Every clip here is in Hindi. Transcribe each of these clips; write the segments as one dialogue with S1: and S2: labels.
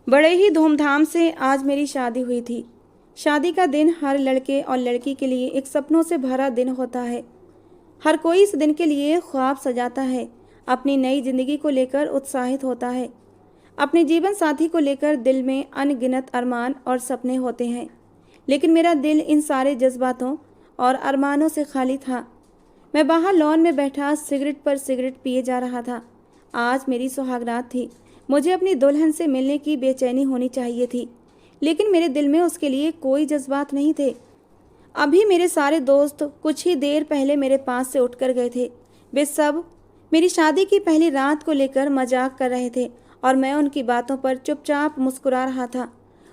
S1: बड़े ही धूमधाम से आज मेरी शादी हुई थी। शादी का दिन हर लड़के और लड़की के लिए एक सपनों से भरा दिन होता है। हर कोई इस दिन के लिए ख्वाब सजाता है, अपनी नई जिंदगी को लेकर उत्साहित होता है। अपने जीवन साथी को लेकर दिल में अनगिनत अरमान और सपने होते हैं, लेकिन मेरा दिल इन सारे जज्बातों और अरमानों से खाली था। मैं बाहर लॉन में बैठा सिगरेट पर सिगरेट पिए जा रहा था। आज मेरी सुहागरात थी। मुझे अपनी दुल्हन से मिलने की बेचैनी होनी चाहिए थी, लेकिन मेरे दिल में उसके लिए कोई जज्बात नहीं थे। अभी मेरे सारे दोस्त कुछ ही देर पहले मेरे पास से उठकर गए थे। वे सब मेरी शादी की पहली रात को लेकर मजाक कर रहे थे और मैं उनकी बातों पर चुपचाप मुस्कुरा रहा था।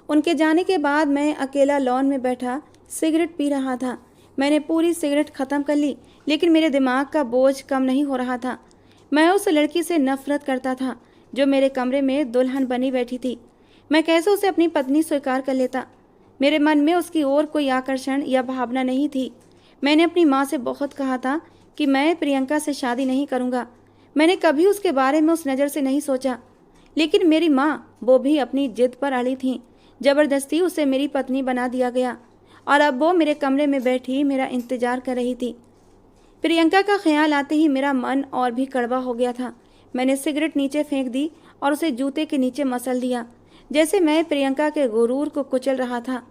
S1: उनके जाने के बाद मैं अकेला लॉन में बैठा सिगरेट पी रहा था। मैंने पूरी सिगरेट ख़त्म कर ली, लेकिन मेरे दिमाग का बोझ कम नहीं हो रहा था। मैं उस लड़की से नफरत करता था जो मेरे कमरे में दुल्हन बनी बैठी थी। मैं कैसे उसे अपनी पत्नी स्वीकार कर लेता। मेरे मन में उसकी ओर कोई आकर्षण या भावना नहीं थी। मैंने अपनी माँ से बहुत कहा था कि मैं प्रियंका से शादी नहीं करूँगा। मैंने कभी उसके बारे में उस नज़र से नहीं सोचा, लेकिन मेरी माँ वो भी अपनी जिद पर अड़ी थी। ज़बरदस्ती उसे मेरी पत्नी बना दिया गया और अब वो मेरे कमरे में बैठी मेरा इंतज़ार कर रही थी। प्रियंका का ख्याल आते ही मेरा मन और भी कड़वा हो गया था। मैंने सिगरेट नीचे फेंक दी और उसे जूते के नीचे मसल दिया, जैसे मैं प्रियंका के गुरूर को कुचल रहा था।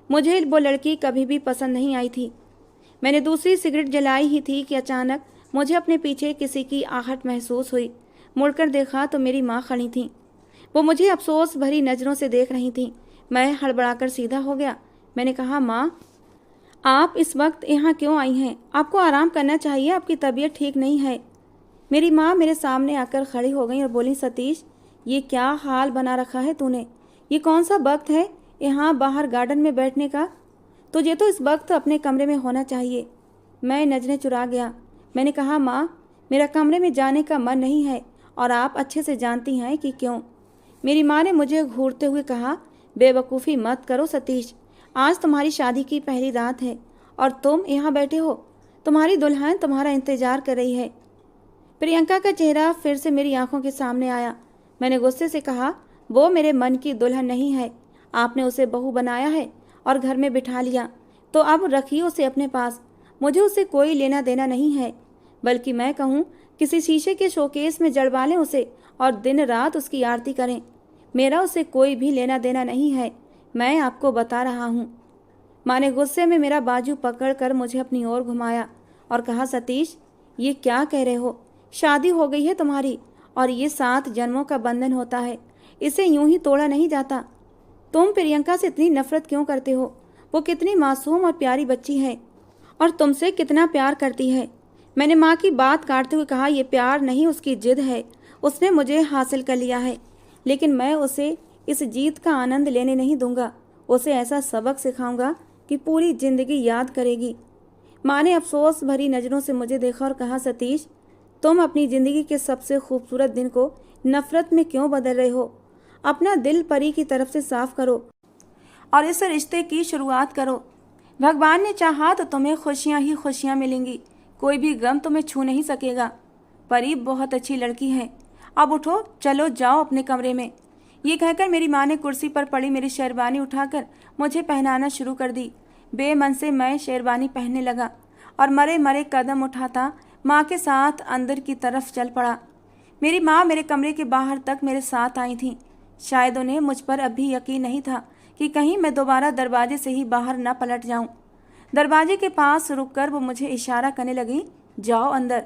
S1: मुझे वो लड़की कभी भी पसंद नहीं आई थी। मैंने दूसरी सिगरेट जलाई ही थी कि अचानक मुझे अपने पीछे किसी की आहट महसूस हुई। मुड़कर देखा तो मेरी माँ खड़ी थी। वो मुझे अफसोस भरी नज़रों से देख रही थी। मैं हड़बड़ाकर सीधा हो गया। मैंने कहा, माँ, आप इस वक्त यहाँ क्यों आई हैं? आपको आराम करना चाहिए, आपकी तबीयत ठीक नहीं है। मेरी माँ मेरे सामने आकर खड़ी हो गई और बोली, सतीश, ये क्या हाल बना रखा है तूने? ये कौन सा वक्त है यहाँ बाहर गार्डन में बैठने का? तुझे तो इस वक्त अपने कमरे में होना चाहिए। मैं नजरें चुरा गया। मैंने कहा, माँ, मेरा कमरे में जाने का मन नहीं है और आप अच्छे से जानती हैं कि क्यों। मेरी माँ ने मुझे घूरते हुए कहा, बेवकूफ़ी मत करो सतीश, आज तुम्हारी शादी की पहली रात है और तुम यहाँ बैठे हो। तुम्हारी दुल्हन तुम्हारा इंतजार कर रही है। प्रियंका का चेहरा फिर से मेरी आंखों के सामने आया। मैंने गुस्से से कहा, वो मेरे मन की दुल्हन नहीं है। आपने उसे बहू बनाया है और घर में बिठा लिया, तो अब रखिए उसे अपने पास। मुझे उससे कोई लेना देना नहीं है, बल्कि मैं कहूँ किसी शीशे के शोकेस में जड़वा लें उसे और दिन रात उसकी आरती करें। मेरा उससे कोई भी लेना देना नहीं है, मैं आपको बता रहा हूँ। माँ ने गुस्से में मेरा बाजू पकड़कर मुझे अपनी ओर घुमाया और कहा, सतीश, ये क्या कह रहे हो? शादी हो गई है तुम्हारी और ये 7 जन्मों का बंधन होता है, इसे यूं ही तोड़ा नहीं जाता। तुम प्रियंका से इतनी नफरत क्यों करते हो? वो कितनी मासूम और प्यारी बच्ची है और तुमसे कितना प्यार करती है। मैंने माँ की बात काटते हुए कहा, ये प्यार नहीं, उसकी जिद है। उसने मुझे हासिल कर लिया है, लेकिन मैं उसे इस जीत का आनंद लेने नहीं दूंगा। उसे ऐसा सबक सिखाऊंगा कि पूरी जिंदगी याद करेगी। माँ ने अफसोस भरी नज़रों से मुझे देखा और कहा, सतीश, तुम अपनी ज़िंदगी के सबसे खूबसूरत दिन को नफ़रत में क्यों बदल रहे हो? अपना दिल परी की तरफ से साफ करो और इस रिश्ते की शुरुआत करो। भगवान ने चाहा तो तुम्हें खुशियाँ ही खुशियाँ मिलेंगी, कोई भी गम तुम्हें छू नहीं सकेगा। परी बहुत अच्छी लड़की है। अब उठो, चलो जाओ अपने कमरे में। ये कहकर मेरी माँ ने कुर्सी पर पड़ी मेरी शेरवानी उठाकर मुझे पहनाना शुरू कर दी। बेमन से मैं शेरवानी पहनने लगा और मरे मरे कदम उठाता माँ के साथ अंदर की तरफ चल पड़ा। मेरी माँ मेरे कमरे के बाहर तक मेरे साथ आई थी। शायद उन्हें मुझ पर अभी यकीन नहीं था कि कहीं मैं दोबारा दरवाजे से ही बाहर न पलट जाऊं। दरवाजे के पास रुककर वो मुझे इशारा करने लगी, जाओ अंदर।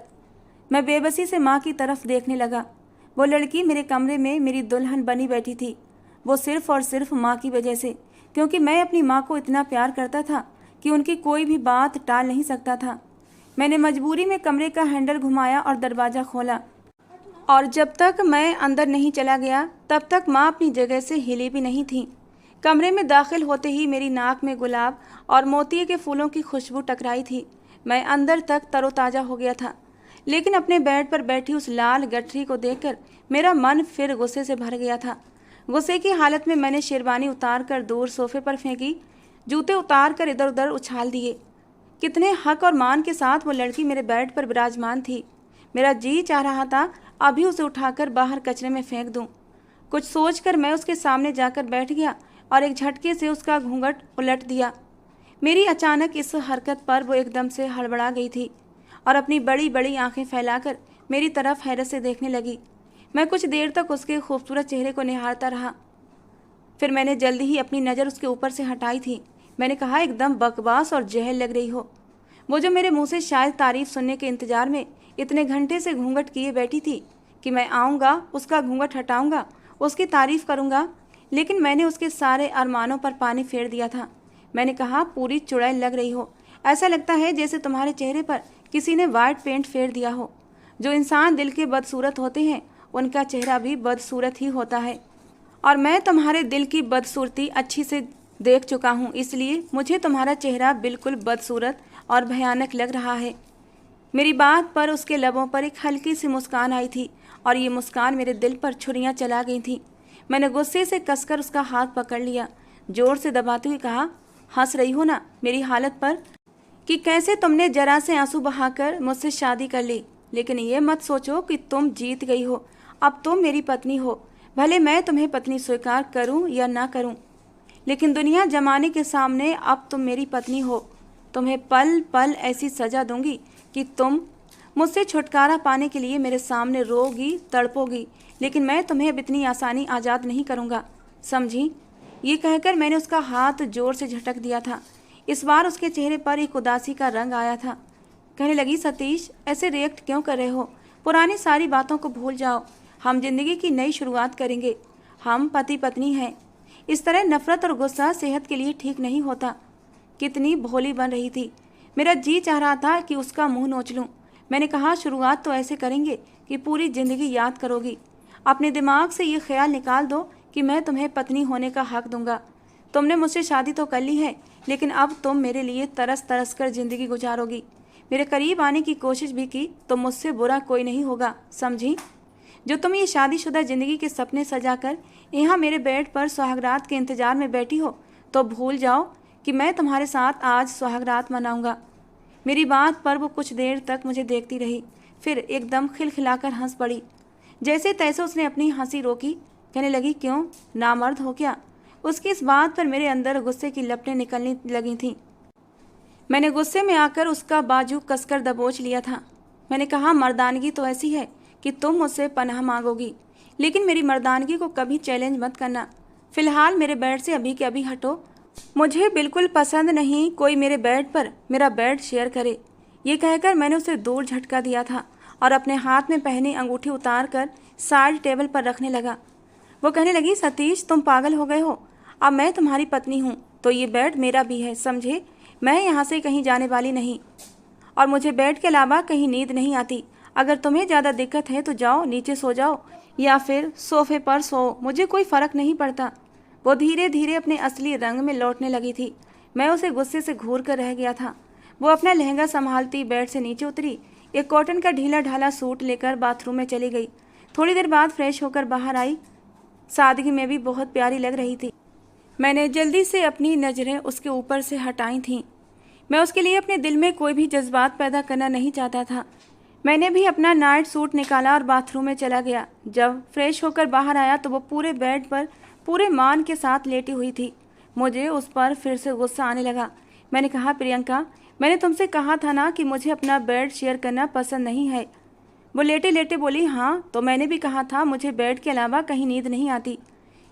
S1: मैं बेबसी से माँ की तरफ देखने लगा। वो लड़की मेरे कमरे में मेरी दुल्हन बनी बैठी थी, वो सिर्फ और सिर्फ माँ की वजह से, क्योंकि मैं अपनी माँ को इतना प्यार करता था कि उनकी कोई भी बात टाल नहीं सकता था। मैंने मजबूरी में कमरे का हैंडल घुमाया और दरवाज़ा खोला, और जब तक मैं अंदर नहीं चला गया तब तक माँ अपनी जगह से हिली भी नहीं थी। कमरे में दाखिल होते ही मेरी नाक में गुलाब और मोतिये के फूलों की खुशबू टकराई थी। मैं अंदर तक तरोताज़ा हो गया था, लेकिन अपने बेड पर बैठी उस लाल गठरी को देखकर मेरा मन फिर गुस्से से भर गया था। गुस्से की हालत में मैंने शेरवानी उतार कर दूर सोफे पर फेंकी, जूते उतार कर इधर उधर उछाल दिए। कितने हक और मान के साथ वो लड़की मेरे बेड पर विराजमान थी। मेरा जी चाह रहा था अभी उसे उठाकर बाहर कचरे में फेंक दूं। कुछ सोचकर मैं उसके सामने जाकर बैठ गया और एक झटके से उसका घूंघट उलट दिया। मेरी अचानक इस हरकत पर वो एकदम से हड़बड़ा गई थी और अपनी बड़ी बड़ी आंखें फैलाकर मेरी तरफ हैरत से देखने लगी। मैं कुछ देर तक उसके खूबसूरत चेहरे को निहारता रहा। फिर मैंने जल्दी ही अपनी नज़र उसके ऊपर से हटाई थी। मैंने कहा, एकदम बकवास और जहल लग रही हो। वो जो मेरे मुंह से शायद तारीफ सुनने के इंतजार में इतने घंटे से घूंघट किए बैठी थी कि मैं आऊँगा, उसका घूंघट हटाऊँगा, उसकी तारीफ करूँगा, लेकिन मैंने उसके सारे अरमानों पर पानी फेर दिया था। मैंने कहा, पूरी चुड़ैल लग रही हो। ऐसा लगता है जैसे तुम्हारे चेहरे पर किसी ने वाइट पेंट फेर दिया हो। जो इंसान दिल के बदसूरत होते हैं उनका चेहरा भी बदसूरत ही होता है, और मैं तुम्हारे दिल की बदसूरती अच्छी से देख चुका हूँ, इसलिए मुझे तुम्हारा चेहरा बिल्कुल बदसूरत और भयानक लग रहा है। मेरी बात पर उसके लबों पर एक हल्की सी मुस्कान आई थी और ये मुस्कान मेरे दिल पर छुरियां चला गई थी। मैंने गुस्से से कसकर उसका हाथ पकड़ लिया, जोर से दबाते हुए कहा, हंस रही हो ना मेरी हालत पर कि कैसे तुमने जरा से आंसू बहाकर मुझसे शादी कर ली। लेकिन ये मत सोचो कि तुम जीत गई हो, अब तुम मेरी पत्नी हो। भले मैं तुम्हें पत्नी स्वीकार करूं या ना करूं, लेकिन दुनिया जमाने के सामने अब तुम मेरी पत्नी हो। तुम्हें पल पल ऐसी सज़ा दूंगी कि तुम मुझसे छुटकारा पाने के लिए मेरे सामने रोगी, तड़पोगी, लेकिन मैं तुम्हें अब इतनी आसानी आज़ाद नहीं करूँगा, समझी। ये कहकर मैंने उसका हाथ जोर से झटक दिया था। इस बार उसके चेहरे पर एक उदासी का रंग आया था। कहने लगी, सतीश, ऐसे रिएक्ट क्यों कर रहे हो? पुरानी सारी बातों को भूल जाओ, हम जिंदगी की नई शुरुआत करेंगे। हम पति पत्नी हैं। इस तरह नफरत और गुस्सा सेहत के लिए ठीक नहीं होता। कितनी भोली बन रही थी। मेरा जी चाह रहा था कि उसका मुंह नोच लूं। मैंने कहा, शुरुआत तो ऐसे करेंगे कि पूरी जिंदगी याद करोगी। अपने दिमाग से ये ख्याल निकाल दो कि मैं तुम्हें पत्नी होने का हक दूंगा। तुमने मुझसे शादी तो कर ली है, लेकिन अब तुम मेरे लिए तरस तरस कर जिंदगी गुजारोगी। मेरे करीब आने की कोशिश भी की तो मुझसे बुरा कोई नहीं होगा, समझी। जो तुम ये शादीशुदा जिंदगी के सपने सजाकर यहाँ मेरे बेड पर सुहागरात के इंतजार में बैठी हो, तो भूल जाओ कि मैं तुम्हारे साथ आज सुहागरात मनाऊंगा। मेरी बात पर वो कुछ देर तक मुझे देखती रही, फिर एकदम खिलखिलाकर हंस पड़ी। जैसे तैसे उसने अपनी हंसी रोकी। कहने लगी, क्यों, नामर्द हो क्या? उसकी इस बात पर मेरे अंदर गुस्से की लपटें निकलने लगी थीं। मैंने गुस्से में आकर उसका बाजू कसकर दबोच लिया था। मैंने कहा, मर्दानगी तो ऐसी है कि तुम मुझसे पनाह मांगोगी, लेकिन मेरी मर्दानगी को कभी चैलेंज मत करना। फिलहाल मेरे बेड से अभी के अभी हटो। मुझे बिल्कुल पसंद नहीं कोई मेरे बेड पर मेरा बेड शेयर करे। ये कहकर मैंने उसे दूर झटका दिया था और अपने हाथ में पहनी अंगूठी उतार कर साइड टेबल पर रखने लगा। वो कहने लगी, सतीश, तुम पागल हो गए हो। अब मैं तुम्हारी पत्नी हूँ तो ये बेड मेरा भी है, समझे। मैं यहाँ से कहीं जाने वाली नहीं और मुझे बेड के अलावा कहीं नींद नहीं आती। अगर तुम्हें ज़्यादा दिक्कत है तो जाओ नीचे सो जाओ या फिर सोफे पर सो, मुझे कोई फ़र्क नहीं पड़ता। वो धीरे धीरे अपने असली रंग में लौटने लगी थी। मैं उसे गुस्से से घूर कर रह गया था। वो अपना लहंगा संभालती बेड से नीचे उतरी, एक कॉटन का ढीला ढाला सूट लेकर बाथरूम में चली गई। थोड़ी देर बाद फ्रेश होकर बाहर आई। सादगी में भी बहुत प्यारी लग रही थी। मैंने जल्दी से अपनी नज़रें उसके ऊपर से हटाई थीं। मैं उसके लिए अपने दिल में कोई भी जज्बात पैदा करना नहीं चाहता था। मैंने भी अपना नाइट सूट निकाला और बाथरूम में चला गया। जब फ्रेश होकर बाहर आया तो वो पूरे बेड पर पूरे मान के साथ लेटी हुई थी। मुझे उस पर फिर से गुस्सा आने लगा। मैंने कहा, प्रियंका, मैंने तुमसे कहा था ना कि मुझे अपना बेड शेयर करना पसंद नहीं है। वो लेटे लेटे बोली, हाँ, तो मैंने भी कहा था मुझे बेड के अलावा कहीं नींद नहीं आती।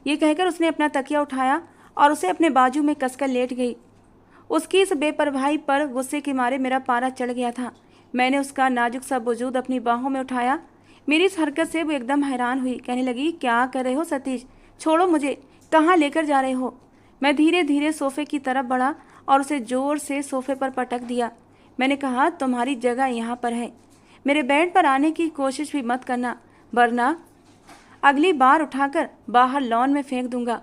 S1: ये कहकर उसने अपना तकिया उठाया और उसे अपने बाजू में कसकर लेट गई। उसकी इस बेपरवाही पर गुस्से के मारे मेरा पारा चढ़ गया था। मैंने उसका नाजुक सा वजूद अपनी बाहों में उठाया। मेरी इस हरकत से वो एकदम हैरान हुई। कहने लगी, क्या कर रहे हो सतीश? छोड़ो मुझे, कहाँ लेकर जा रहे हो? मैं धीरे धीरे सोफे की तरफ बढ़ा और उसे जोर से सोफे पर पटक दिया। मैंने कहा, तुम्हारी जगह यहाँ पर है। मेरे बेड पर आने की कोशिश भी मत करना, वरना अगली बार उठाकर बाहर लॉन में फेंक दूंगा।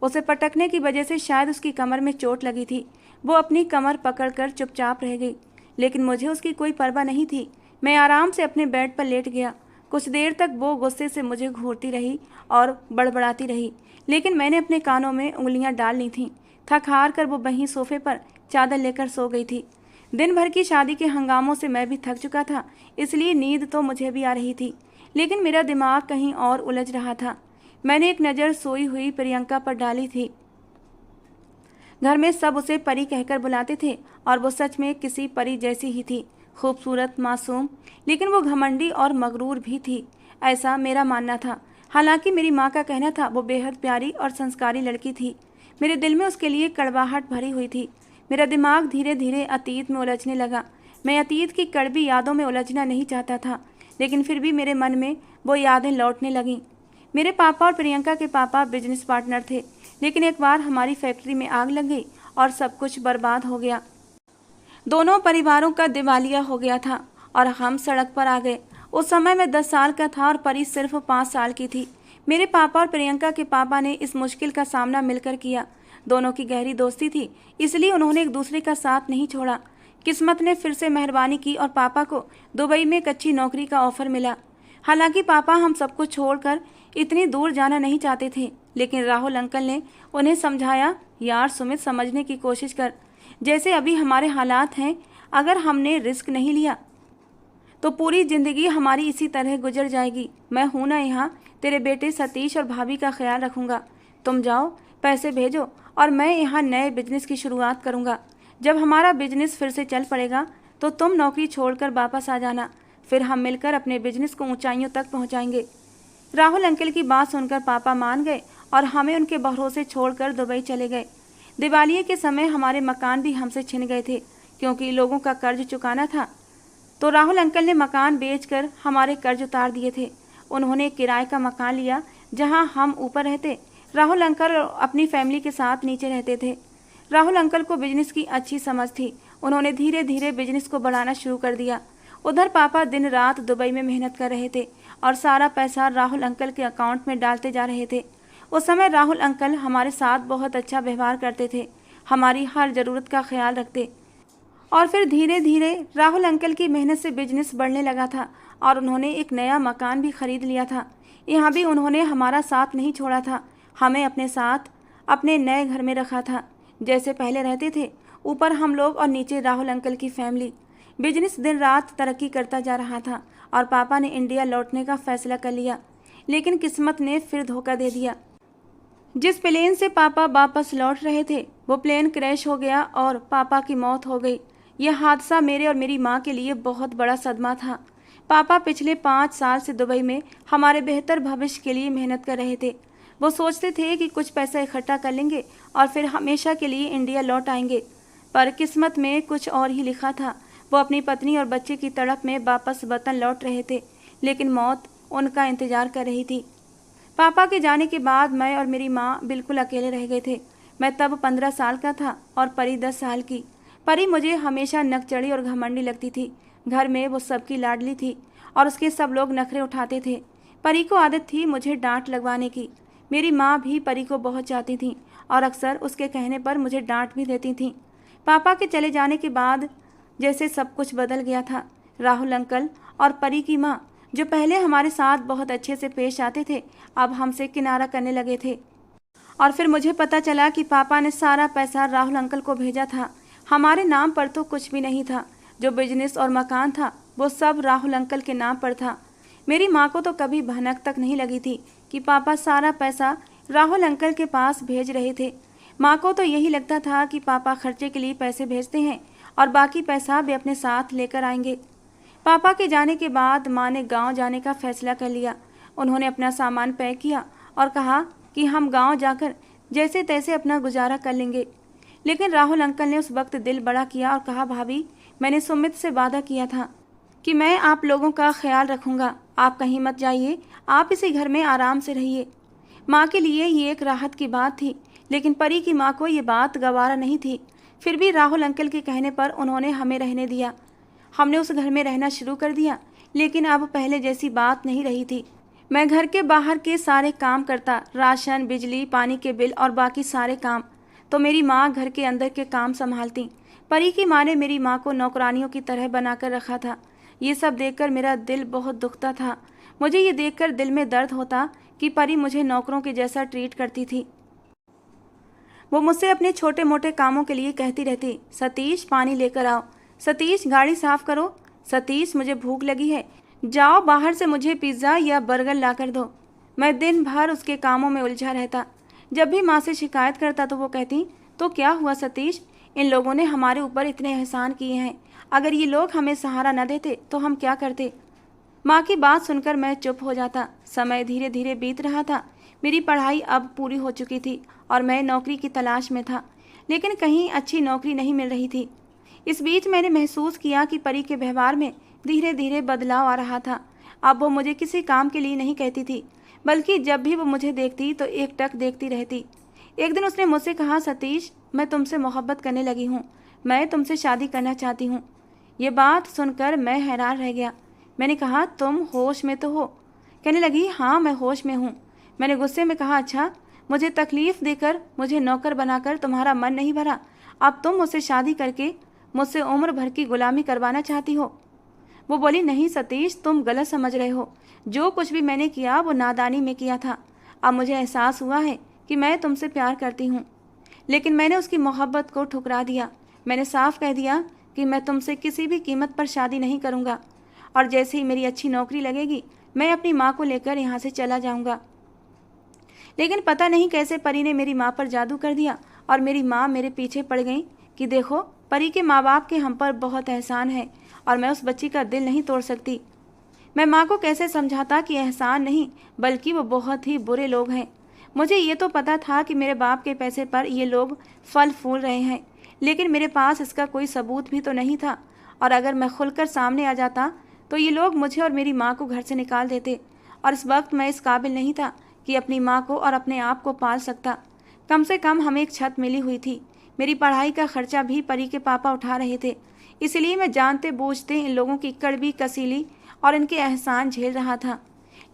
S1: उसे पटकने की वजह से शायद उसकी कमर में चोट लगी थी। वो अपनी कमर पकड़कर चुपचाप रह गई, लेकिन मुझे उसकी कोई परवाह नहीं थी। मैं आराम से अपने बेड पर लेट गया। कुछ देर तक वो गुस्से से मुझे घूरती रही और बड़बड़ाती रही, लेकिन मैंने अपने कानों में उंगलियां डाल ली थीं। थक हार कर वो वहीं सोफे पर चादर लेकर सो गई थी। दिन भर की शादी के हंगामों से मैं भी थक चुका था, इसलिए नींद तो मुझे भी आ रही थी, लेकिन मेरा दिमाग कहीं और उलझ रहा था। मैंने एक नज़र सोई हुई प्रियंका पर डाली थी। घर में सब उसे परी कहकर बुलाते थे और वो सच में किसी परी जैसी ही थी, खूबसूरत, मासूम, लेकिन वो घमंडी और मगरूर भी थी, ऐसा मेरा मानना था। हालांकि मेरी माँ का कहना था वो बेहद प्यारी और संस्कारी लड़की थी। मेरे दिल में उसके लिए कड़वाहट भरी हुई थी। मेरा दिमाग धीरे धीरे अतीत में उलझने लगा। मैं अतीत की कड़वी यादों में उलझना नहीं चाहता था, लेकिन फिर भी मेरे मन में वो यादें लौटने लगीं। मेरे पापा और प्रियंका के पापा बिजनेस पार्टनर थे, लेकिन एक बार हमारी फैक्ट्री में आग लग गई और सब कुछ बर्बाद हो गया। दोनों परिवारों का दिवालिया हो गया था और हम सड़क पर आ गए। उस समय मैं 10 साल का था और परी सिर्फ 5 साल की थी। मेरे पापा और प्रियंका के पापा ने इस मुश्किल का सामना मिलकर किया। दोनों की गहरी दोस्ती थी, इसलिए उन्होंने एक दूसरे का साथ नहीं छोड़ा। किस्मत ने फिर से मेहरबानी की और पापा को दुबई में एक अच्छी नौकरी का ऑफर मिला। हालांकि पापा हम सबको छोड़कर इतनी दूर जाना नहीं चाहते थे, लेकिन राहुल अंकल ने उन्हें समझाया, यार सुमित, समझने की कोशिश कर। जैसे अभी हमारे हालात हैं, अगर हमने रिस्क नहीं लिया तो पूरी ज़िंदगी हमारी इसी तरह गुजर जाएगी। मैं हूं ना यहाँ, तेरे बेटे सतीश और भाभी का ख्याल रखूँगा। तुम जाओ, पैसे भेजो और मैं यहाँ नए बिजनेस की शुरुआत करूँगा। जब हमारा बिजनेस फिर से चल पड़ेगा तो तुम नौकरी छोड़कर वापस आ जाना, फिर हम मिलकर अपने बिजनेस को ऊंचाइयों तक पहुँचाएंगे। राहुल अंकल की बात सुनकर पापा मान गए और हमें उनके भरोसे छोड़कर दुबई चले गए। दिवालिये के समय हमारे मकान भी हमसे छिन गए थे, क्योंकि लोगों का कर्ज चुकाना था। तो राहुल अंकल ने मकान बेचकर हमारे कर्ज उतार दिए थे। उन्होंने किराए का मकान लिया जहां हम ऊपर रहते। राहुल अंकल अपनी फैमिली के साथ नीचे रहते थे। राहुल अंकल को बिजनेस की अच्छी समझ थी। उन्होंने धीरे धीरे बिजनेस को बढ़ाना शुरू कर दिया। उधर पापा दिन रात दुबई में मेहनत कर रहे थे और सारा पैसा राहुल अंकल के अकाउंट में डालते जा रहे थे। उस समय राहुल अंकल हमारे साथ बहुत अच्छा व्यवहार करते थे, हमारी हर ज़रूरत का ख्याल रखते। और फिर धीरे धीरे राहुल अंकल की मेहनत से बिजनेस बढ़ने लगा था और उन्होंने एक नया मकान भी खरीद लिया था। यहाँ भी उन्होंने हमारा साथ नहीं छोड़ा था, हमें अपने साथ अपने नए घर में रखा था, जैसे पहले रहते थे। ऊपर हम लोग और नीचे राहुल अंकल की फैमिली। बिजनेस दिन रात तरक्की करता जा रहा था और पापा ने इंडिया लौटने का फैसला कर लिया, लेकिन किस्मत ने फिर धोखा दे दिया। जिस प्लेन से पापा वापस लौट रहे थे वो प्लेन क्रैश हो गया और पापा की मौत हो गई। यह हादसा मेरे और मेरी माँ के लिए बहुत बड़ा सदमा था। पापा पिछले 5 साल से दुबई में हमारे बेहतर भविष्य के लिए मेहनत कर रहे थे। वो सोचते थे कि कुछ पैसा इकट्ठा कर लेंगे और फिर हमेशा के लिए इंडिया लौट आएंगे, पर किस्मत में कुछ और ही लिखा था। वो अपनी पत्नी और बच्चे की तड़प में वापस वतन लौट रहे थे, लेकिन मौत उनका इंतजार कर रही थी। पापा के जाने के बाद मैं और मेरी माँ बिल्कुल अकेले रह गए थे। मैं तब 15 साल का था और परी 10 साल की। परी मुझे हमेशा नकचड़ी और घमंडी लगती थी। घर में वो सबकी लाडली थी और उसके सब लोग नखरे उठाते थे। परी को आदत थी मुझे डांट लगवाने की। मेरी माँ भी परी को बहुत चाहती थी और अक्सर उसके कहने पर मुझे डांट भी देती थी। पापा के चले जाने के बाद जैसे सब कुछ बदल गया था। राहुल अंकल और परी की माँ, जो पहले हमारे साथ बहुत अच्छे से पेश आते थे, अब हमसे किनारा करने लगे थे। और फिर मुझे पता चला कि पापा ने सारा पैसा राहुल अंकल को भेजा था। हमारे नाम पर तो कुछ भी नहीं था। जो बिजनेस और मकान था वो सब राहुल अंकल के नाम पर था। मेरी माँ को तो कभी भनक तक नहीं लगी थी कि पापा सारा पैसा राहुल अंकल के पास भेज रहे थे। माँ को तो यही लगता था कि पापा खर्चे के लिए पैसे भेजते हैं और बाकी पैसा वे अपने साथ लेकर आएंगे। पापा के जाने के बाद माँ ने गांव जाने का फैसला कर लिया। उन्होंने अपना सामान पैक किया और कहा कि हम गांव जाकर जैसे तैसे अपना गुजारा कर लेंगे। लेकिन राहुल अंकल ने उस वक्त दिल बड़ा किया और कहा, भाभी, मैंने सुमित से वादा किया था कि मैं आप लोगों का ख्याल रखूँगा। आप कहीं मत जाइए, आप इसी घर में आराम से रहिए। माँ के लिए ये एक राहत की बात थी, लेकिन परी की माँ को ये बात गवारा नहीं थी। फिर भी राहुल अंकल के कहने पर उन्होंने हमें रहने दिया। हमने उस घर में रहना शुरू कर दिया, लेकिन अब पहले जैसी बात नहीं रही थी। मैं घर के बाहर के सारे काम करता, राशन, बिजली, पानी के बिल और बाकी सारे काम, तो मेरी माँ घर के अंदर के काम संभालती। परी की माँ ने मेरी माँ को नौकरानियों की तरह बनाकर रखा था। ये सब देखकर मेरा दिल बहुत दुखता था। मुझे ये देखकर दिल में दर्द होता कि परी मुझे नौकरों के जैसा ट्रीट करती थी। वो मुझसे अपने छोटे मोटे कामों के लिए कहती रहती, सतीश पानी लेकर आओ, सतीश गाड़ी साफ करो, सतीश मुझे भूख लगी है, जाओ बाहर से मुझे पिज़्ज़ा या बर्गर ला कर दो। मैं दिन भर उसके कामों में उलझा रहता। जब भी माँ से शिकायत करता तो वो कहती, तो क्या हुआ सतीश, इन लोगों ने हमारे ऊपर इतने एहसान किए हैं, अगर ये लोग हमें सहारा न देते तो हम क्या करते। माँ की बात सुनकर मैं चुप हो जाता। समय धीरे धीरे बीत रहा था। मेरी पढ़ाई अब पूरी हो चुकी थी और मैं नौकरी की तलाश में था, लेकिन कहीं अच्छी नौकरी नहीं मिल रही थी। इस बीच मैंने महसूस किया कि परी के व्यवहार में धीरे धीरे बदलाव आ रहा था। अब वो मुझे किसी काम के लिए नहीं कहती थी, बल्कि जब भी वो मुझे देखती तो एकटक देखती रहती। एक दिन उसने मुझसे कहा, सतीश, मैं तुमसे मोहब्बत करने लगी हूँ, मैं तुमसे शादी करना चाहती हूँ। ये बात सुनकर मैं हैरान रह गया। मैंने कहा, तुम होश में तो हो? कहने लगी, हाँ मैं होश में हूँ। मैंने गुस्से में कहा, अच्छा, मुझे तकलीफ देकर, मुझे नौकर बनाकर तुम्हारा मन नहीं भरा, अब तुम मुझसे शादी करके मुझसे उम्र भर की गुलामी करवाना चाहती हो? वो बोली, नहीं सतीश, तुम गलत समझ रहे हो, जो कुछ भी मैंने किया वो नादानी में किया था। अब मुझे एहसास हुआ है कि मैं तुमसे प्यार करती हूँ, लेकिन मैंने उसकी मोहब्बत को ठुकरा दिया। मैंने साफ कह दिया कि मैं तुमसे किसी भी कीमत पर शादी नहीं करूँगा, और जैसे ही मेरी अच्छी नौकरी लगेगी मैं अपनी माँ को लेकर यहाँ से चला जाऊँगा। लेकिन पता नहीं कैसे परी ने मेरी माँ पर जादू कर दिया और मेरी माँ मेरे पीछे पड़ गई कि देखो, परी के माँ बाप के हम पर बहुत एहसान है और मैं उस बच्ची का दिल नहीं तोड़ सकती। मैं माँ को कैसे समझाता कि एहसान नहीं, बल्कि वो बहुत ही बुरे लोग हैं। मुझे ये तो पता था कि मेरे बाप के पैसे पर ये लोग फल फूल रहे हैं, लेकिन मेरे पास इसका कोई सबूत भी तो नहीं था, और अगर मैं खुलकर सामने आ जाता तो ये लोग मुझे और मेरी माँ को घर से निकाल देते, और इस वक्त मैं इस काबिल नहीं था कि अपनी माँ को और अपने आप को पाल सकता। कम से कम हमें एक छत मिली हुई थी। मेरी पढ़ाई का खर्चा भी परी के पापा उठा रहे थे, इसलिए मैं जानते बूझते इन लोगों की कड़वी कसीली और इनके एहसान झेल रहा था।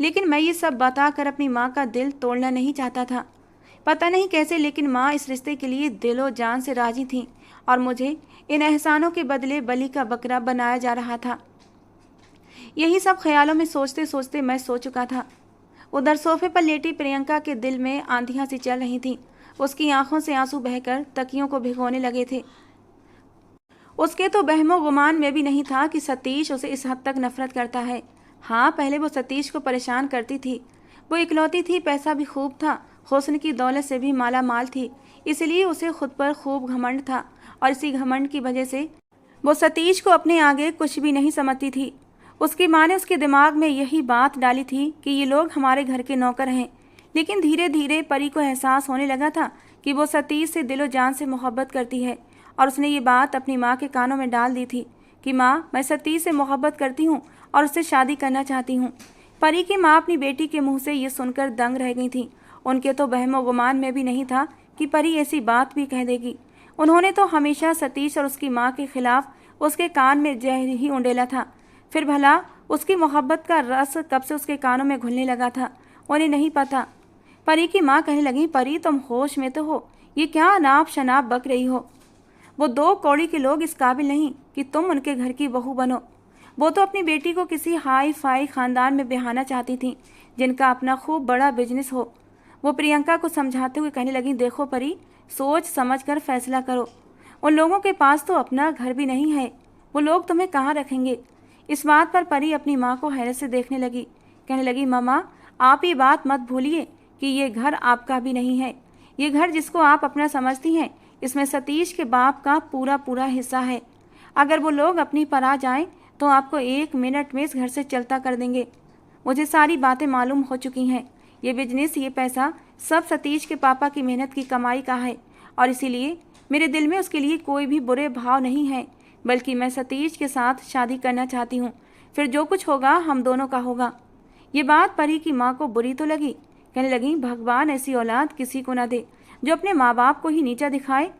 S1: लेकिन मैं ये सब बताकर अपनी माँ का दिल तोड़ना नहीं चाहता था। पता नहीं कैसे, लेकिन माँ इस रिश्ते के लिए दिलो जान से राजी थी और मुझे इन एहसानों के बदले बलि का बकरा बनाया जा रहा था। यही सब ख्यालों में सोचते सोचते मैं सो चुका था। उधर सोफे पर लेटी प्रियंका के दिल में आंधियां सी चल रही थीं। उसकी आंखों से आंसू बहकर तकियों को भिगोने लगे थे। उसके तो बहमो गुमान में भी नहीं था कि सतीश उसे इस हद तक नफरत करता है। हाँ, पहले वो सतीश को परेशान करती थी। वो इकलौती थी, पैसा भी खूब था, हुस्न की दौलत से भी माला माल थी, इसलिए उसे खुद पर खूब घमंड था, और इसी घमंड की वजह से वो सतीश को अपने आगे कुछ भी नहीं समझती थी। उसकी माँ ने उसके दिमाग में यही बात डाली थी कि ये लोग हमारे घर के नौकर हैं। लेकिन धीरे धीरे परी को एहसास होने लगा था कि वो सतीश से दिलो जान से मोहब्बत करती है, और उसने ये बात अपनी माँ के कानों में डाल दी थी कि माँ, मैं सतीश से मोहब्बत करती हूँ और उससे शादी करना चाहती हूँ। परी की माँ अपनी बेटी के मुंह से ये सुनकर दंग रह गई थी। उनके तो बहमो गुमान में भी नहीं था कि परी ऐसी बात भी कह देगी। उन्होंने तो हमेशा सतीश और उसकी माँ के खिलाफ उसके कान में जहर ही उंडेला था। फिर भला उसकी मोहब्बत का रस कब से उसके कानों में घुलने लगा था, उन्हें नहीं पता। परी की माँ कहने लगी, परी, तुम होश में तो हो? ये क्या अनाप शनाप बक रही हो? वो दो कौड़ी के लोग इस काबिल नहीं कि तुम उनके घर की बहू बनो। वो तो अपनी बेटी को किसी हाई फाई खानदान में ब्याहना चाहती थी, जिनका अपना खूब बड़ा बिजनेस हो। वो प्रियंका को समझाते हुए कहने लगी, देखो परी, सोच समझ कर फैसला करो। उन लोगों के पास तो अपना घर भी नहीं है, वो लोग तुम्हें कहाँ रखेंगे? इस बात पर परी अपनी माँ को हैरत से देखने लगी। कहने लगी, मामा, आप ये बात मत भूलिए कि ये घर आपका भी नहीं है। ये घर जिसको आप अपना समझती हैं, इसमें सतीश के बाप का पूरा पूरा हिस्सा है। अगर वो लोग अपनी पर आ जाएं तो आपको 1 मिनट में इस घर से चलता कर देंगे। मुझे सारी बातें मालूम हो चुकी हैं। ये बिजनेस, ये पैसा सब सतीश के पापा की मेहनत की कमाई का है, और इसीलिए मेरे दिल में उसके लिए कोई भी बुरे भाव नहीं है, बल्कि मैं सतीश के साथ शादी करना चाहती हूँ। फिर जो कुछ होगा हम दोनों का होगा। ये बात परी की माँ को बुरी तो लगी। कहने लगी, भगवान ऐसी औलाद किसी को ना दे जो अपने माँ बाप को ही नीचा दिखाए।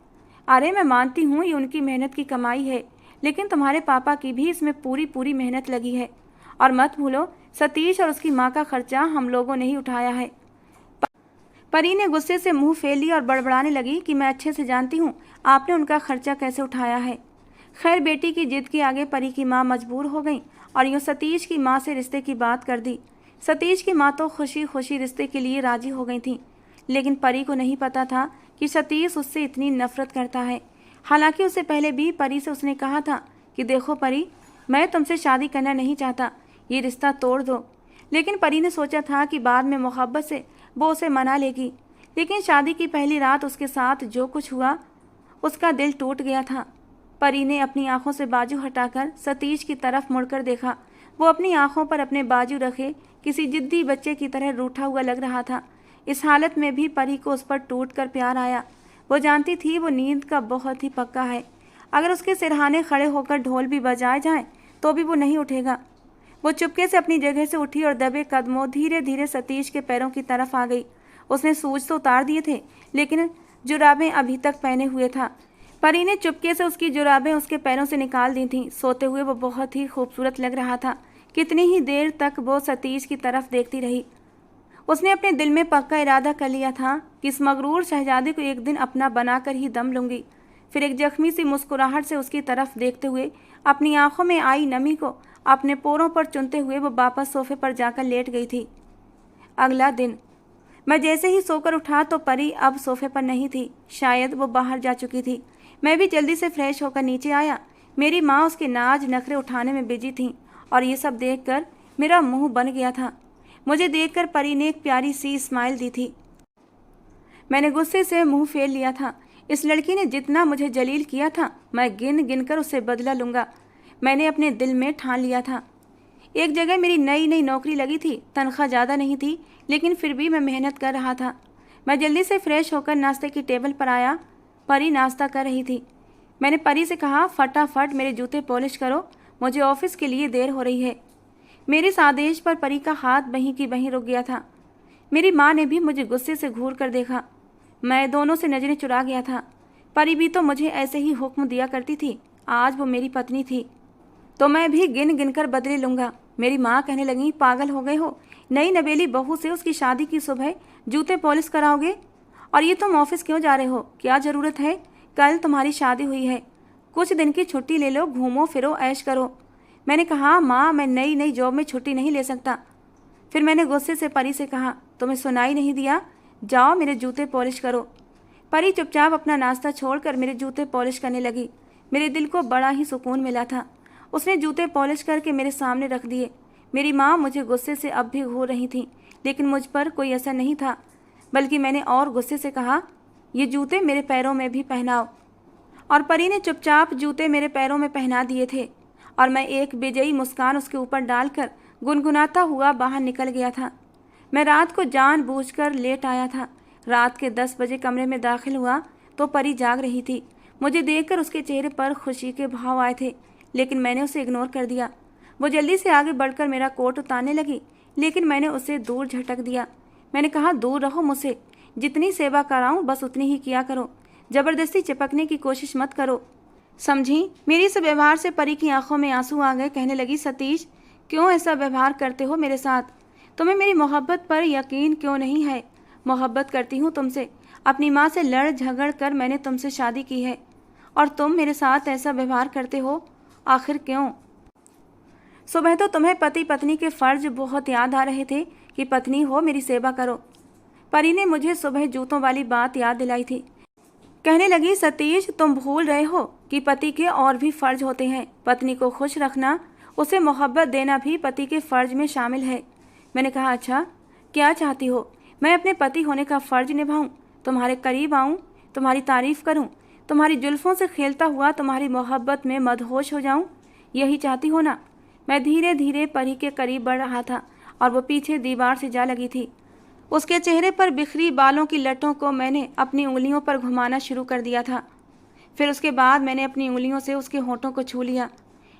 S1: अरे मैं मानती हूँ ये उनकी मेहनत की कमाई है, लेकिन तुम्हारे पापा की भी इसमें पूरी पूरी मेहनत लगी है। और मत भूलो, सतीश और उसकी माँ का खर्चा हम लोगों ने ही उठाया है। परी ने गुस्से से मुंह फेर लिया और बड़बड़ाने लगी कि मैं अच्छे से जानती हूँ आपने उनका खर्चा कैसे उठाया है। खैर, बेटी की जिद के आगे परी की माँ मजबूर हो गई और यूँ सतीश की माँ से रिश्ते की बात कर दी। सतीश की माँ तो खुशी खुशी रिश्ते के लिए राजी हो गई थी, लेकिन परी को नहीं पता था कि सतीश उससे इतनी नफरत करता है। हालांकि उससे पहले भी परी से उसने कहा था कि देखो परी, मैं तुमसे शादी करना नहीं चाहता, ये रिश्ता तोड़ दो। लेकिन परी ने सोचा था कि बाद में मोहब्बत से वो उसे मना लेगी। लेकिन शादी की पहली रात उसके साथ जो कुछ हुआ, उसका दिल टूट गया था। परी ने अपनी आंखों से बाजू हटाकर सतीश की तरफ मुड़कर देखा। वो अपनी आंखों पर अपने बाजू रखे किसी जिद्दी बच्चे की तरह रूठा हुआ लग रहा था। इस हालत में भी परी को उस पर टूट कर प्यार आया। वो जानती थी वो नींद का बहुत ही पक्का है। अगर उसके सिरहाने खड़े होकर ढोल भी बजाए जाएं तो भी वो नहीं उठेगा। वो चुपके से अपनी जगह से उठी और दबे कदमों धीरे धीरे सतीश के पैरों की तरफ आ गई। उसने शूज तो उतार दिए थे, लेकिन जुराबें अभी तक पहने हुए था। परी ने चुपके से उसकी जुराबें उसके पैरों से निकाल दी थीं। सोते हुए वो बहुत ही खूबसूरत लग रहा था। कितनी ही देर तक वो सतीश की तरफ देखती रही। उसने अपने दिल में पक्का इरादा कर लिया था कि इस मगरूर शहजादे को एक दिन अपना बनाकर ही दम लूंगी। फिर एक जख्मी सी मुस्कुराहट से उसकी तरफ देखते हुए, अपनी आंखों में आई नमी को अपने पोरों पर चुनते हुए वो वापस सोफे पर जाकर लेट गई थी। अगला दिन मैं जैसे ही सोकर उठा तो परी अब सोफे पर नहीं थी। शायद वो बाहर जा चुकी थी। मैं भी जल्दी से फ्रेश होकर नीचे आया। मेरी माँ उसके नाज नखरे उठाने में बिजी थी और ये सब देखकर मेरा मुंह बन गया था। मुझे देखकर परी ने एक प्यारी सी स्माइल दी थी। मैंने गुस्से से मुंह फेर लिया था। इस लड़की ने जितना मुझे जलील किया था, मैं गिन गिन कर उससे बदला लूँगा। मैंने अपने दिल में ठान लिया था। एक जगह मेरी नई नई नौकरी लगी थी। तनख्वाह ज़्यादा नहीं थी, लेकिन फिर भी मैं मेहनत कर रहा था। मैं जल्दी से फ्रेश होकर नाश्ते की टेबल पर आया। परी नाश्ता कर रही थी। मैंने परी से कहा, फटाफट मेरे जूते पॉलिश करो, मुझे ऑफिस के लिए देर हो रही है। मेरे इस आदेश पर परी का हाथ वहीं की वहीं रुक गया था। मेरी माँ ने भी मुझे गुस्से से घूर कर देखा। मैं दोनों से नजरें चुरा गया था। परी भी तो मुझे ऐसे ही हुक्म दिया करती थी। आज वो मेरी पत्नी थी तो मैं भी गिन गिन कर बदले लूँगा। मेरी माँ कहने लगी, पागल हो गए हो, नई नवेली बहू से उसकी शादी की सुबह जूते पॉलिश कराओगे? और ये तुम ऑफिस क्यों जा रहे हो? क्या ज़रूरत है? कल तुम्हारी शादी हुई है, कुछ दिन की छुट्टी ले लो, घूमो फिरो, ऐश करो। मैंने कहा, माँ मैं नई नई जॉब में छुट्टी नहीं ले सकता। फिर मैंने गुस्से से परी से कहा, तुम्हें सुनाई नहीं दिया? जाओ मेरे जूते पॉलिश करो। परी चुपचाप अपना नाश्ता छोड़कर मेरे जूते पॉलिश करने लगी। मेरे दिल को बड़ा ही सुकून मिला था। उसने जूते पॉलिश करके मेरे सामने रख दिए। मेरी माँ मुझे गुस्से से अब भी घूर रही थी, लेकिन मुझ पर कोई असर नहीं था। बल्कि मैंने और गुस्से से कहा, ये जूते मेरे पैरों में भी पहनाओ। और परी ने चुपचाप जूते मेरे पैरों में पहना दिए थे और मैं एक बेजई मुस्कान उसके ऊपर डालकर गुनगुनाता हुआ बाहर निकल गया था। मैं रात को जानबूझकर लेट आया था। रात के 10 बजे कमरे में दाखिल हुआ तो परी जाग रही थी। मुझे देखकर उसके चेहरे पर खुशी के भाव आए थे, लेकिन मैंने उसे इग्नोर कर दिया। वो जल्दी से आगे बढ़कर मेरा कोट उतारने लगी, लेकिन मैंने उसे दूर झटक दिया। मैंने कहा, दूर रहो मुझसे। जितनी सेवा कराऊं बस उतनी ही किया करो, ज़बरदस्ती चिपकने की कोशिश मत करो, समझी? मेरी इस व्यवहार से परी की आंखों में आंसू आ गए। कहने लगी, सतीश क्यों ऐसा व्यवहार करते हो मेरे साथ? तुम्हें मेरी मोहब्बत पर यकीन क्यों नहीं है? मोहब्बत करती हूँ तुमसे। अपनी माँ से लड़ झगड़ कर मैंने तुमसे शादी की है और तुम मेरे साथ ऐसा व्यवहार करते हो, आखिर क्यों? सुबह तो तुम्हें पति पत्नी के फर्ज बहुत याद आ रहे थे कि पत्नी हो मेरी सेवा करो। परी ने मुझे सुबह जूतों वाली बात याद दिलाई थी। कहने लगी, सतीश तुम भूल रहे हो कि पति के और भी फर्ज होते हैं। पत्नी को खुश रखना, उसे मोहब्बत देना भी पति के फर्ज में शामिल है। मैंने कहा, अच्छा क्या चाहती हो? मैं अपने पति होने का फर्ज निभाऊं, तुम्हारे करीब आऊं, तुम्हारी तारीफ करूं, तुम्हारी जुल्फों से खेलता हुआ तुम्हारी मोहब्बत में मदहोश हो जाऊं, यही चाहती हो ना? मैं धीरे धीरे परी के करीब बढ़ रहा था और वो पीछे दीवार से जा लगी थी। उसके चेहरे पर बिखरी बालों की लटों को मैंने अपनी उंगलियों पर घुमाना शुरू कर दिया था। फिर उसके बाद मैंने अपनी उंगलियों से उसके होठों को छू लिया।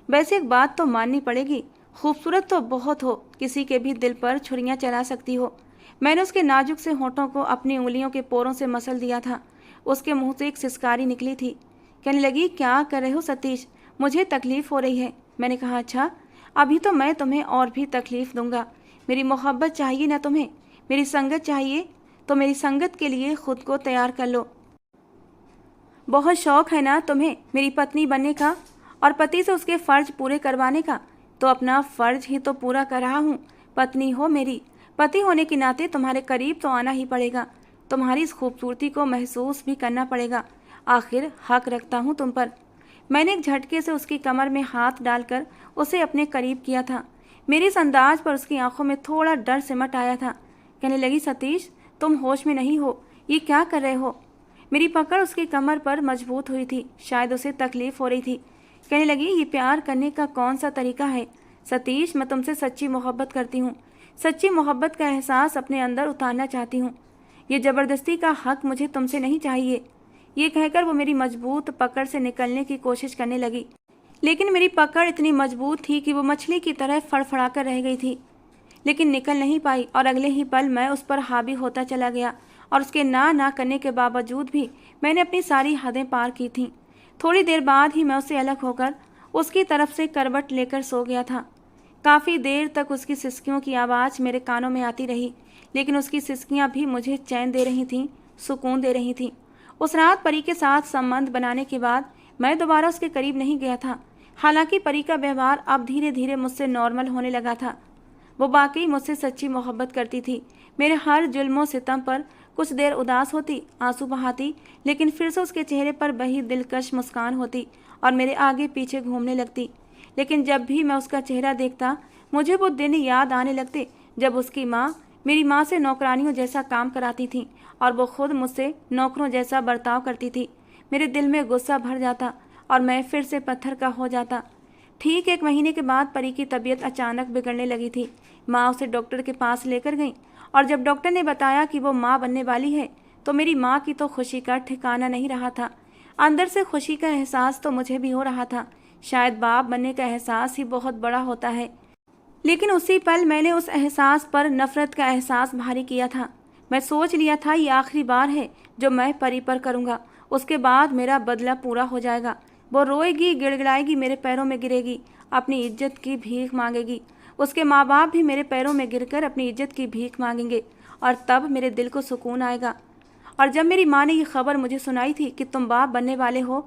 S1: वैसे एक बात तो माननी पड़ेगी, खूबसूरत तो बहुत हो, किसी के भी दिल पर छुरियां चला सकती हो। मैंने उसके नाजुक से होठों को अपनी उंगलियों के पोरों से मसल दिया था। उसके मुंह से एक सिसकारी निकली थी। कहने लगी, क्या कर रहे हो सतीश? मुझे तकलीफ हो रही है। मैंने कहा, अच्छा अभी तो मैं तुम्हें और भी तकलीफ दूंगा। मेरी मोहब्बत चाहिए ना तुम्हें? मेरी संगत चाहिए तो मेरी संगत के लिए खुद को तैयार कर लो। बहुत शौक है ना तुम्हें मेरी पत्नी बनने का और पति से उसके फ़र्ज पूरे करवाने का? तो अपना फ़र्ज ही तो पूरा कर रहा हूँ। पत्नी हो मेरी, पति होने के नाते तुम्हारे करीब तो आना ही पड़ेगा। तुम्हारी इस खूबसूरती को महसूस भी करना पड़ेगा। आखिर हक रखता हूँ तुम पर। मैंने एक झटके से उसकी कमर में हाथ डालकर उसे अपने करीब किया था। मेरे इस अंदाज पर उसकी आंखों में थोड़ा डर सिमट आया था। कहने लगी, सतीश तुम होश में नहीं हो, ये क्या कर रहे हो? मेरी पकड़ उसकी कमर पर मजबूत हुई थी, शायद उसे तकलीफ हो रही थी। कहने लगी, ये प्यार करने का कौन सा तरीका है? सतीश मैं तुमसे सच्ची मोहब्बत करती हूँ, सच्ची मोहब्बत का एहसास अपने अंदर उतारना चाहती हूँ। ये ज़बरदस्ती का हक मुझे तुमसे नहीं चाहिए। ये कहकर वो मेरी मजबूत पकड़ से निकलने की कोशिश करने लगी, लेकिन मेरी पकड़ इतनी मजबूत थी कि वो मछली की तरह फड़फड़ा कर रह गई थी, लेकिन निकल नहीं पाई। और अगले ही पल मैं उस पर हावी होता चला गया और उसके ना करने के बावजूद भी मैंने अपनी सारी हदें पार की थीं। थोड़ी देर बाद ही मैं उससे अलग होकर उसकी तरफ से करवट लेकर सो गया था। काफ़ी देर तक उसकी सिसकियों की आवाज़ मेरे कानों में आती रही, लेकिन उसकी सिसकियाँ भी मुझे चैन दे रही थीं, सुकून दे रही थीं। उस रात परी के साथ संबंध बनाने के बाद मैं दोबारा उसके करीब नहीं गया था। हालांकि परी का व्यवहार अब धीरे धीरे मुझसे नॉर्मल होने लगा था। वो वाकई मुझसे सच्ची मोहब्बत करती थी। मेरे हर जुल्मों सितम पर कुछ देर उदास होती, आंसू बहाती, लेकिन फिर से उसके चेहरे पर वही दिलकश मुस्कान होती और मेरे आगे पीछे घूमने लगती। लेकिन जब भी मैं उसका चेहरा देखता, मुझे वो दिन याद आने लगते जब उसकी माँ मेरी माँ से नौकरानियों जैसा काम कराती थी और वो खुद मुझसे नौकरों जैसा बर्ताव करती थी। मेरे दिल में गुस्सा भर जाता और मैं फिर से पत्थर का हो जाता। ठीक 1 महीने के बाद परी की तबीयत अचानक बिगड़ने लगी थी। माँ उसे डॉक्टर के पास लेकर गई और जब डॉक्टर ने बताया कि वो माँ बनने वाली है, तो मेरी माँ की तो खुशी का ठिकाना नहीं रहा था। अंदर से खुशी का एहसास तो मुझे भी हो रहा था। शायद बाप बनने का एहसास ही बहुत बड़ा होता है, लेकिन उसी पल मैंने उस एहसास पर नफरत का एहसास भारी किया था। मैं सोच लिया था ये आखिरी बार है जो मैं परी पर करूँगा, उसके बाद मेरा बदला पूरा हो जाएगा। वो रोएगी, गिड़गिड़ाएगी, मेरे पैरों में गिरेगी, अपनी इज्जत की भीख मांगेगी। उसके माँ बाप भी मेरे पैरों में गिरकर अपनी इज्जत की भीख मांगेंगे और तब मेरे दिल को सुकून आएगा। और जब मेरी माँ ने ये खबर मुझे सुनाई थी कि तुम बाप बनने वाले हो,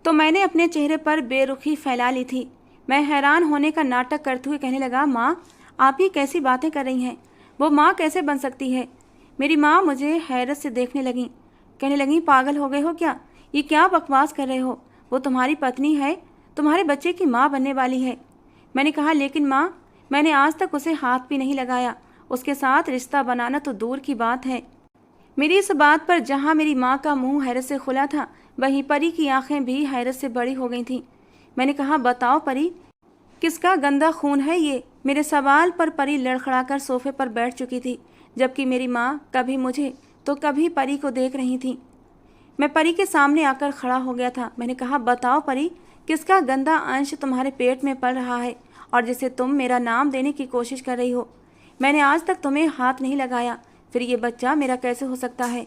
S1: तो मैंने अपने चेहरे पर बेरुखी फैला ली थी। मैं हैरान होने का नाटक करते हुए कहने लगा, माँ आप ये कैसी बातें कर रही हैं? वो माँ कैसे बन सकती है? मेरी माँ मुझे हैरत से देखने लगी, कहने लगी, पागल हो गए हो क्या? ये क्या बकवास कर रहे हो? वो तुम्हारी पत्नी है, तुम्हारे बच्चे की माँ बनने वाली है। मैंने कहा, लेकिन माँ मैंने आज तक उसे हाथ भी नहीं लगाया, उसके साथ रिश्ता बनाना तो दूर की बात है। मेरी इस बात पर जहाँ मेरी माँ का मुंह हैरत से खुला था, वहीं परी की आंखें भी हैरत से बड़ी हो गई थीं। मैंने कहा, बताओ परी, किसका गंदा खून है ये? मेरे सवाल पर परी लड़खड़ाकर सोफे पर बैठ चुकी थी, जबकि मेरी माँ कभी मुझे तो कभी परी को देख रही थी। मैं परी के सामने आकर खड़ा हो गया था। मैंने कहा, बताओ परी, किसका गंदा अंश तुम्हारे पेट में पल रहा है और जिसे तुम मेरा नाम देने की कोशिश कर रही हो? मैंने आज तक तुम्हें हाथ नहीं लगाया, फिर ये बच्चा मेरा कैसे हो सकता है?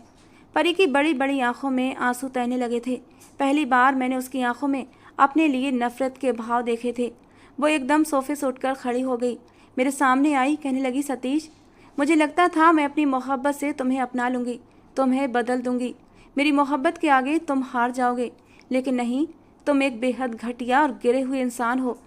S1: परी की बड़ी बड़ी आंखों में आंसू तैरने लगे थे। पहली बार मैंने उसकी आंखों में अपने लिए नफरत के भाव देखे थे। वो एकदम सोफे से उठकर खड़ी हो गई, मेरे सामने आई, कहने लगी, सतीश मुझे लगता था मैं अपनी मोहब्बत से तुम्हें अपना लूँगी, तुम्हें बदल दूँगी, मेरी मोहब्बत के आगे तुम हार जाओगे, लेकिन नहीं, तुम एक बेहद घटिया और गिरे हुए इंसान हो।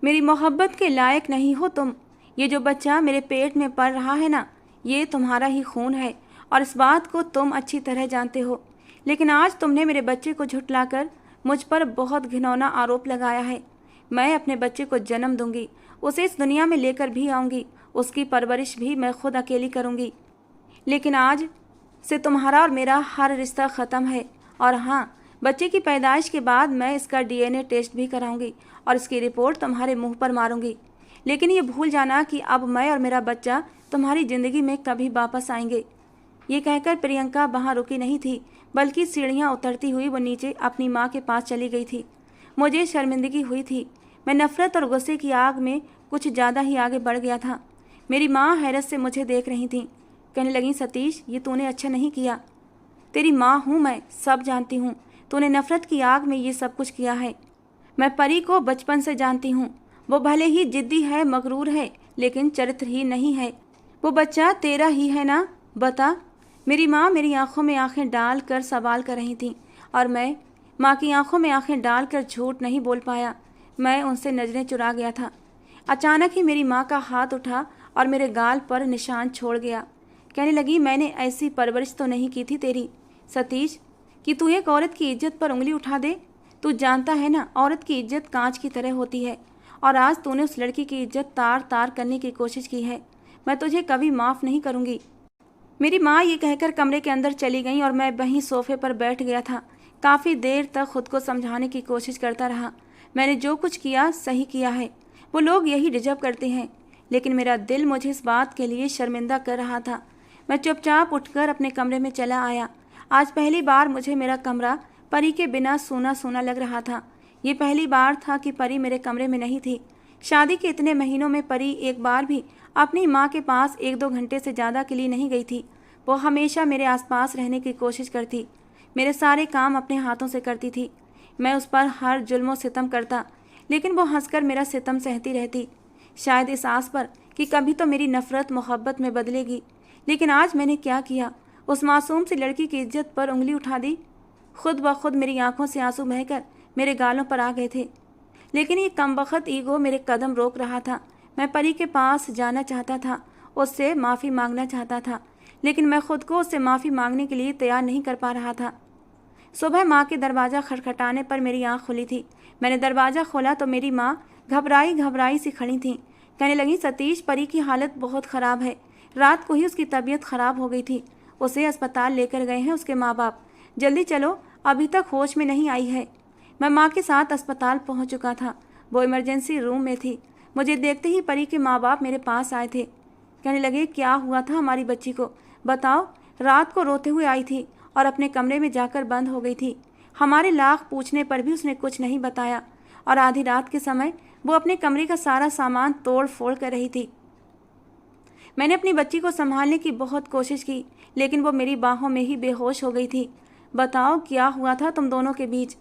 S1: मेरी मोहब्बत के लायक नहीं हो तुम। ये जो बच्चा मेरे पेट में पल रहा है ना, ये तुम्हारा ही खून है और इस बात को तुम अच्छी तरह जानते हो। लेकिन आज तुमने मेरे बच्चे को झुठलाकर मुझ पर बहुत घिनौना आरोप लगाया है। मैं अपने बच्चे को जन्म दूंगी, उसे इस दुनिया में लेकर भी आऊँगी, उसकी परवरिश भी मैं खुद अकेली करूँगी। लेकिन आज से तुम्हारा और मेरा हर रिश्ता ख़त्म है। और हाँ, बच्चे की पैदाइश के बाद मैं इसका डीएनए टेस्ट भी कराऊंगी और इसकी रिपोर्ट तुम्हारे मुंह पर मारूंगी। लेकिन ये भूल जाना कि अब मैं और मेरा बच्चा तुम्हारी ज़िंदगी में कभी वापस आएंगे। ये कहकर प्रियंका वहाँ रुकी नहीं थी, बल्कि सीढ़ियाँ उतरती हुई वो नीचे अपनी माँ के पास चली गई थी। मुझे शर्मिंदगी हुई थी। मैं नफ़रत और गुस्से की आग में कुछ ज़्यादा ही आगे बढ़ गया था। मेरी माँ हैरत से मुझे देख रही थी, कहने लगी, सतीश ये तूने अच्छा नहीं किया। तेरी माँ हूँ मैं, सब जानती हूँ। तूने नफ़रत की आग में ये सब कुछ किया है। मैं परी को बचपन से जानती हूँ। वो भले ही जिद्दी है, मगरूर है, लेकिन चरित्रहीन नहीं है। वो बच्चा तेरा ही है ना? बता। मेरी माँ मेरी आंखों में आंखें डाल कर सवाल कर रही थी और मैं माँ की आंखों में आंखें डाल कर झूठ नहीं बोल पाया। मैं उनसे नज़रें चुरा गया था। अचानक ही मेरी माँ का हाथ उठा और मेरे गाल पर निशान छोड़ गया। कहने लगी, मैंने ऐसी परवरिश तो नहीं की थी तेरी सतीश कि तू एक औरत की इज्जत पर उंगली उठा दे। तू जानता है ना, औरत की इज्जत कांच की तरह होती है और आज तूने उस लड़की की इज्जत तार तार करने की कोशिश की है। मैं तुझे कभी माफ़ नहीं करूँगी। मेरी माँ ये कहकर कमरे के अंदर चली गई और मैं वहीं सोफे पर बैठ गया था। काफ़ी देर तक खुद को समझाने की कोशिश करता रहा। मैंने जो कुछ किया सही किया है, वो लोग यही डिजर्व करते हैं, लेकिन मेरा दिल मुझे इस बात के लिए शर्मिंदा कर रहा था। मैं चुपचाप उठकर अपने कमरे में चला आया। आज पहली बार मुझे मेरा कमरा परी के बिना सूना सूना लग रहा था। ये पहली बार था कि परी मेरे कमरे में नहीं थी। शादी के इतने महीनों में परी एक बार भी अपनी माँ के पास 1-2 घंटे से ज़्यादा के लिए नहीं गई थी। वो हमेशा मेरे आसपास रहने की कोशिश करती, मेरे सारे काम अपने हाथों से करती थी। मैं उस पर हर जुल्म सितम करता, लेकिन वो हंसकर मेरा सितम सहती रहती, शायद इस आस पर कि कभी तो मेरी नफ़रत मोहब्बत में बदलेगी। लेकिन आज मैंने क्या किया? उस मासूम सी लड़की की इज्जत पर उंगली उठा दी। खुद ब खुद मेरी आंखों से आंसू बहकर मेरे गालों पर आ गए थे, लेकिन ये कमबख्त ईगो मेरे कदम रोक रहा था। मैं परी के पास जाना चाहता था, उससे माफ़ी मांगना चाहता था, लेकिन मैं खुद को उससे माफ़ी मांगने के लिए तैयार नहीं कर पा रहा था। सुबह माँ के दरवाज़ा खटखटाने पर मेरी आँख खुली थी। मैंने दरवाज़ा खोला तो मेरी माँ घबराई घबराई सी खड़ी थी। कहने लगी, सतीश, परी की हालत बहुत ख़राब है। रात को ही उसकी तबीयत ख़राब हो गई थी। उसे अस्पताल लेकर गए हैं उसके माँ बाप। जल्दी चलो, अभी तक होश में नहीं आई है। मैं माँ के साथ अस्पताल पहुँच चुका था। वो इमरजेंसी रूम में थी। मुझे देखते ही परी के माँ बाप मेरे पास आए थे। कहने लगे, क्या हुआ था हमारी बच्ची को? बताओ। रात को रोते हुए आई थी और अपने कमरे में जाकर बंद हो गई थी। हमारे लाख पूछने पर भी उसने कुछ नहीं बताया, और आधी रात के समय वो अपने कमरे का सारा सामान तोड़ फोड़ कर रही थी। मैंने अपनी बच्ची को संभालने की बहुत कोशिश की, लेकिन वो मेरी बाहों में ही बेहोश हो गई थी। बताओ, क्या हुआ था तुम दोनों के बीच?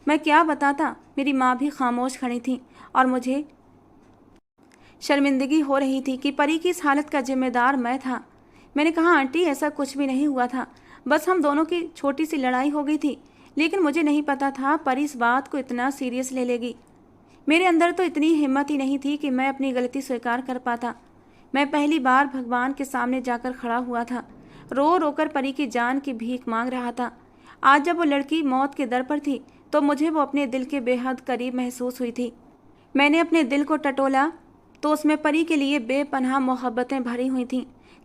S1: मैं क्या बताता? मेरी माँ भी खामोश खड़ी थी और मुझे शर्मिंदगी हो रही थी कि परी की इस हालत का जिम्मेदार मैं था। मैंने कहा, आंटी, ऐसा कुछ भी नहीं हुआ था, बस हम दोनों की छोटी सी लड़ाई हो गई थी। लेकिन मुझे नहीं पता था परी इस बात को इतना सीरियस ले लेगी। मेरे अंदर तो इतनी हिम्मत ही नहीं थी कि मैं अपनी गलती स्वीकार कर पाता। मैं पहली बार भगवान के सामने जाकर खड़ा हुआ था। रो रोकर परी की जान की भीख मांग रहा था। आज जब वो लड़की मौत के दर पर थी तो मुझे वो अपने दिल के बेहद करीब महसूस हुई थी। मैंने अपने दिल को टटोला तो उसमें परी के लिए बेपनाह मोहब्बतें भरी हुई थीं।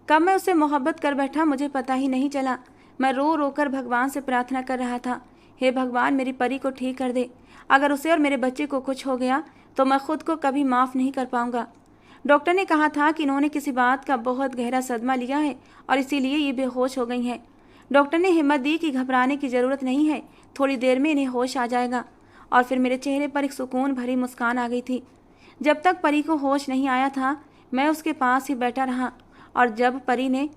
S1: कब मैं उससे मोहब्बत कर बैठा मुझे पता ही नहीं चला। मैं रो रो कर भगवान से प्रार्थना कर रहा था, हे भगवान, मेरी परी को ठीक कर दे। अगर उसे और मेरे बच्चे को कुछ हो गया तो मैं खुद को कभी माफ़ नहीं कर पाऊंगा। डॉक्टर ने कहा था कि इन्होंने किसी बात का बहुत गहरा सदमा लिया है और इसीलिए ये बेहोश हो गई हैं। डॉक्टर ने हिम्मत दी कि घबराने की ज़रूरत नहीं है, थोड़ी देर में इन्हें होश आ जाएगा। और फिर मेरे चेहरे पर एक सुकून भरी मुस्कान आ गई थी। जब तक परी को होश नहीं आया था मैं उसके पास ही बैठा रहा, और जब परी ने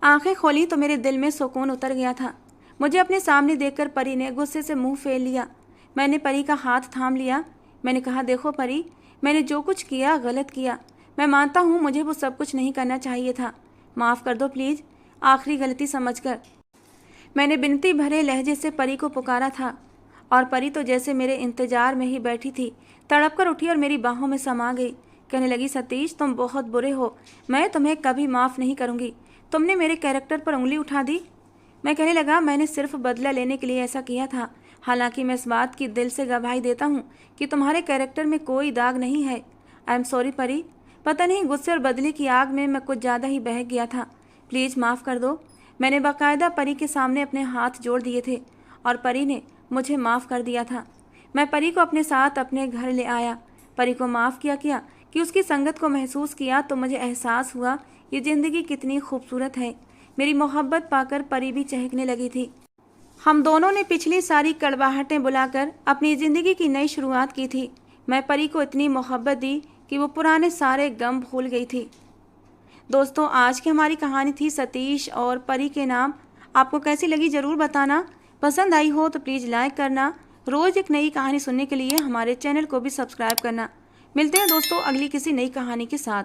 S1: आंखें खोली तो मेरे दिल में सुकून उतर गया था। मुझे अपने सामने देखकर परी ने गुस्से से मुंह फेर लिया। मैंने परी का हाथ थाम लिया। मैंने कहा, देखो परी, मैंने जो कुछ किया गलत किया। मैं मानता हूँ मुझे वो सब कुछ नहीं करना चाहिए था। माफ़ कर दो प्लीज़, आखिरी गलती समझकर। मैंने विनती भरे लहजे से परी को पुकारा था, और परी तो जैसे मेरे इंतजार में ही बैठी थी, तड़प कर उठी और मेरी बाहों में समा गई। कहने लगी, सतीश, तुम बहुत बुरे हो, मैं तुम्हें कभी माफ़ नहीं करूँगी। तुमने मेरे कैरेक्टर पर उंगली उठा दी। मैं कहने लगा, मैंने सिर्फ बदला लेने के लिए ऐसा किया था। हालांकि मैं इस बात की दिल से गवाही देता हूँ कि तुम्हारे कैरेक्टर में कोई दाग नहीं है। आई एम सॉरी परी, पता नहीं गुस्से और बदले की आग में मैं कुछ ज़्यादा ही बहक गया था। प्लीज़ माफ़ कर दो। मैंने बाकायदा परी के सामने अपने हाथ जोड़ दिए थे और परी ने मुझे माफ़ कर दिया था। मैं परी को अपने साथ अपने घर ले आया। परी को माफ़ किया कि उसकी संगत को महसूस किया तो मुझे एहसास हुआ ये ज़िंदगी कितनी खूबसूरत है। मेरी मोहब्बत पाकर परी भी चहकने लगी थी। हम दोनों ने पिछली सारी कड़वाहटें बुलाकर अपनी ज़िंदगी की नई शुरुआत की थी। मैं परी को इतनी मोहब्बत दी कि वो पुराने सारे गम भूल गई थी। दोस्तों, आज की हमारी कहानी थी सतीश और परी के नाम। आपको कैसी लगी ज़रूर बताना। पसंद आई हो तो प्लीज़ लाइक करना। रोज़ एक नई कहानी सुनने के लिए हमारे चैनल को भी सब्सक्राइब करना। मिलते हैं दोस्तों अगली किसी नई कहानी के साथ।